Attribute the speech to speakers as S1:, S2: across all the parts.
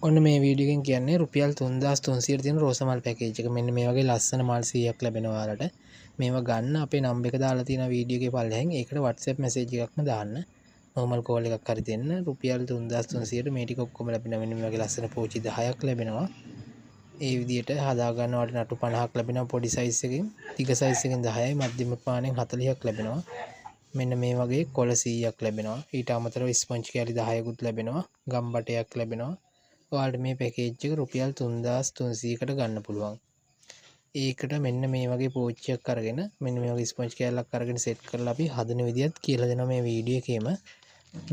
S1: ඔන්න මේ වීඩියෝ එකෙන් කියන්නේ රුපියල් 3300ට තියෙන රෝස මල් පැකේජ් එක. මෙන්න මේ වගේ ලස්සන මල් 100ක් ලැබෙනවා ඔයාලට. මේවා ගන්න අපේ නම්බර් එක දාලා තියෙන වීඩියෝ එකේ පල්ලෙහෙන් ඒකට WhatsApp මැසේජ් එකක්ම දාන්න. normal call එකක් හරි දෙන්න. රුපියල් 3300ට මේ ටික ඔක්කොම ලැබෙනවා. මෙන්න මේ වගේ ලස්සන පෝචි 10ක් ලැබෙනවා. ඒ විදිහට හදා ගන්නවට නටු 50ක් ලැබෙනවා පොඩි සයිස් එකෙන්. දිග සයිස් එකෙන් 10යි, මධ්‍යම පානෙන් 40ක් ලැබෙනවා. මෙන්න මේ වගේ කොළ 100ක් ලැබෙනවා. ඊට අමතරව ස්පොන්ජ් කෑලි 10කුත් ලැබෙනවා. ගම් බටයක් ලැබෙනවා. ඔයාලට මේ පැකේජ් එක රුපියල් 3300කට ගන්න පුළුවන්. ඒකට මෙන්න මේ වගේ පෝච්චියක් අරගෙන මෙන්න මේ වගේ ස්පොන්ජ් කෑල්ලක් අරගෙන සෙට් කරලා අපි හදන විදිහත් කියලා දෙනවා මේ වීඩියෝ එකේම.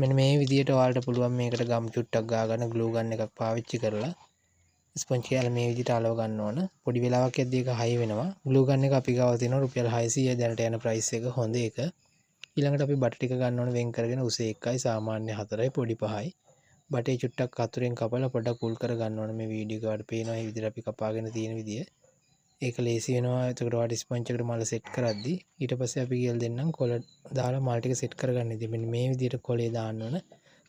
S1: මෙන්න මේ විදිහට ඔයාලට පුළුවන් මේකට ගම් චුට්ටක් ගාගන්න ග්ලූ ගන් එකක් පාවිච්චි කරලා ස්පොන්ජ් කෑල්ල මේ විදිහට අලව ගන්න ඕන. පොඩි වෙලාවක් යද්දී ඒක හයි වෙනවා. ග්ලූ ගන් එක අපි ගාව තියෙනවා රුපියල් 600යි දැනට යන ප්‍රයිස් එක හොඳ එක. ඊළඟට අපි බට ටික ගන්න ඕන වෙන් කරගෙන උස 1යි සාමාන්‍ය 4යි පොඩි 5යි. බටේ චුට්ටක් අතුරෙන් කපලා පොඩ්ඩක් පුල් කර ගන්න ඕන. මේ වීඩියෝ එක වලට පේනවා මේ විදිහට අපි කපාගෙන තියෙන විදිය. ඒක ලේසි වෙනවා. එතකොට ඔයාලට ස්පොන්ජ් එකට මල සෙට් කරද්දි ඊට පස්සේ අපි කියලා දෙන්නම් කොළ දාලා මල් ටික සෙට් කරගන්න ඉතින් මෙන්න මේ විදිහට කොළේ දාන්න ඕන.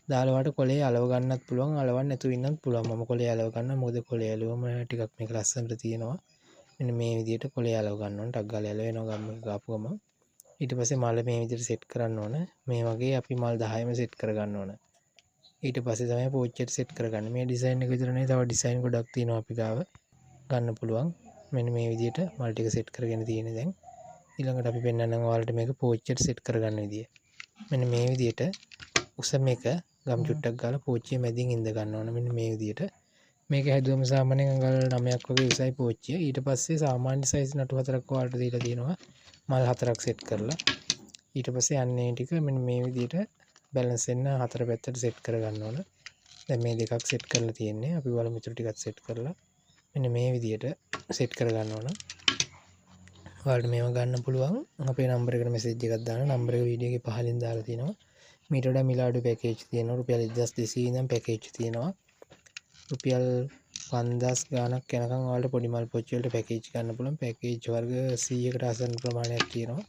S1: දාලා වාට කොළේ අලව ගන්නත් පුළුවන්, අලවන්න නැතුව ඉන්නත් පුළුවන්. මම කොළේ අලව ගන්නවා මොකද කොළේ අලුවම ටිකක් මේක ලස්සනට තියෙනවා. මෙන්න මේ විදිහට කොළේ අලව ගන්න ඕන. ටක් ගාලා අලව වෙනවා ගම් එක ගාපු ගමන්. ඊට පස්සේ මල මේ විදිහට සෙට් කරන්න ඕන. මේ වගේ අපි මල් 10ම සෙට් කරගන්න ඕන. ඊට පස්සේ තමයි පෝච්චියට සෙට් කරගන්න. මේ ඩිසයින් එක විතර නෙවෙයි තව ඩිසයින් ගොඩක් තියෙනවා අපි ගාව ගන්න පුළුවන්. මෙන්න මේ විදිහට මල් ටික සෙට් කරගෙන තියෙන්නේ දැන්. ඊළඟට අපි පෙන්නන්නම් ඔයාලට මේක පෝච්චියට සෙට් කරගන්න විදිය. මෙන්න මේ විදිහට උස මේක ගම් චුට්ටක් ගාලා පෝච්චිය මැදින් ඉඳ ගන්න ඕන. මෙන්න මේ විදිහට මේක හැදුවම සාමාන්‍යයෙන් අඟල් 9ක් වගේ උසයි පෝච්චිය. ඊට පස්සේ සාමාන්‍ය සයිස් නටු 4ක් ඔයාලට දීලා තියෙනවා මල් 4ක් සෙට් කරලා. ඊට පස්සේ අන්නේ ටික මෙන්න මේ විදිහට බැලන්ස් වෙන්න හතර පැත්තට සෙට් කරගන්න ඕන. දැන් මේ දෙකක් සෙට් කරලා තියෙන්නේ. අපි බලමු ඊටු ටිකක් සෙට් කරලා මෙන්න මේ විදිහට සෙට් කරගන්න ඕන. ඔයාලට මේව ගන්න පුළුවන්. අපේ නම්බර් එකට මැසේජ් එකක් දාන්න. නම්බර එක වීඩියෝ එකේ පහලින් දාලා තියෙනවා. මීට වඩා මිල අඩු පැකේජ් තියෙනවා. රුපියල් 1200 ඉඳන් පැකේජ් තියෙනවා. රුපියල් 5000 ගාණක් යනකම් ඔයාලට පොඩි මල් පොච්චි වලට පැකේජ් ගන්න පුළුවන්. පැකේජ් වර්ග 100කට ආසන්න ප්‍රමාණයක් තියෙනවා.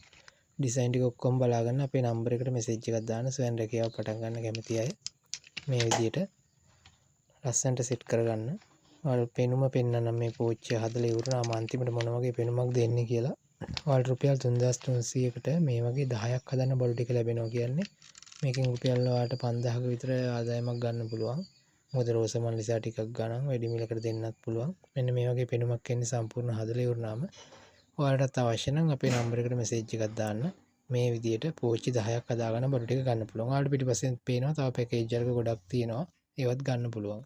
S1: ඩිසයින් ටික ඔක්කොම බලාගන්න අපේ නම්බර් එකට මැසේජ් එකක් දාන්න. ස්වයන් රැකියාව පටන් ගන්න කැමති අය මේ විදිහට ලස්සනට සෙට් කරගන්න. ඔයාලට පෙනුම පෙන්නනම් මේ පෝච්චිය හදලා ඉවරනාම අන්තිමට මොන වගේ පෙනුමක් දෙන්නේ කියලා. ඔයාලට රුපියල් 3300කට මේ වගේ 10ක් හදන්න බඩු ටික ලැබෙනවා කියන්නේ මේකෙන් රුපියල් ඔයාලට 5000ක විතර ආදායමක් ගන්න පුළුවන්. මොකද රෝස මල් නිසා ටිකක් ගණන් වැඩි මිලකට දෙන්නත් පුළුවන්. මෙන්න මේ වගේ පෙනුමක් එන්නේ සම්පූර්ණ හදලා ඉවරනාම ඔයාලටත් අවශ්‍ය නම් අපේ නම්බර එකට මැසේජ් එකක් දාන්න. මේ විදිහට පෝච්චි 10ක් හදාගන්න බඩු ටික ගන්න පුළුවන්. ඔයාලට පිටිපස්සෙන් පේනවා තව පැකේජ් වර්ග ගොඩක් තියෙනවා. ඒවත් ගන්න පුළුවන්.